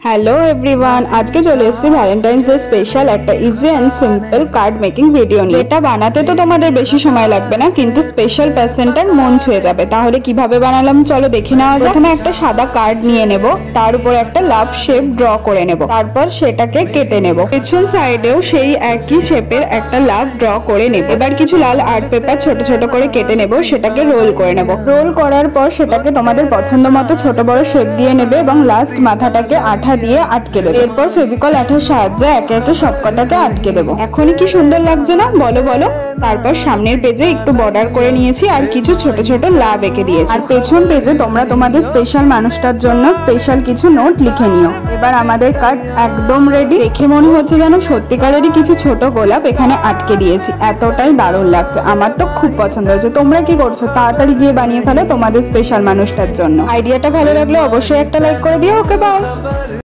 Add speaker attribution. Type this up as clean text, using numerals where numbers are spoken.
Speaker 1: Hello everyone, আজকে চলে এসেছি ভ্যালেন্টাইন্স ডে স্পেশাল একটা easy and simple card making video নিয়ে। এটা বানাতে তো তোমাদের বেশি সময় লাগবে না, কিন্তু স্পেশাল পার্সনটার মন ছুঁয়ে যাবে। তাহলে কিভাবে বানালাম চলো দেখে নেওয়া যাক। প্রথমে একটা সাদা কার্ড নিয়ে নেব, তার উপর একটা লাভ শেপ ড্র করে নেব, তারপর সেটাকে কেটে নেব। পেছন সাইডেও সেই একই শেপের একটা লাভ ড্র করে নেব। এবার কিছু লাল আর্ট পেপার ছোট ছোট করে কেটে নেব, সেটাকে রোল করে নেব। রোল করার পর সেটাকে তোমাদের পছন্দ মতো ছোট বড় শেপ দিয়ে নেবে এবং লাস্ট মাথাটাকে আঠা দিয়ে আটকে দেবে। এরপর ফেভিকল আঠার সাহায্যে একে একে সবকটাকে আটকে দেবো। এখনই কি সুন্দর লাগছে না, বলো বলো। তারপর সামনের পেজে একটু বর্ডার করে নিয়েছি আর কিছু ছোট ছোট লাভ এঁকে দিয়েছি। আর পেছন পেজে তোমরা তোমাদের স্পেশাল মানুষটার জন্য স্পেশাল কিছু নোট লিখে নিও। এবার আমাদের কার্ড একদম রেডি। দেখে মনে হচ্ছে যেন সত্যিকারেরই কিছু ছোট গোলাপ এখানে আটকে দিয়েছি। এতটাই দারুণ লাগছে, আমার তো খুব পছন্দ হয়েছে। তোমরা কি করছো? তাড়াতাড়ি গিয়ে বানিয়ে ফেলো তোমাদের স্পেশাল মানুষটার জন্য। আইডিয়াটা ভালো লাগলে অবশ্যই একটা লাইক করে দিও। ওকে, বাই।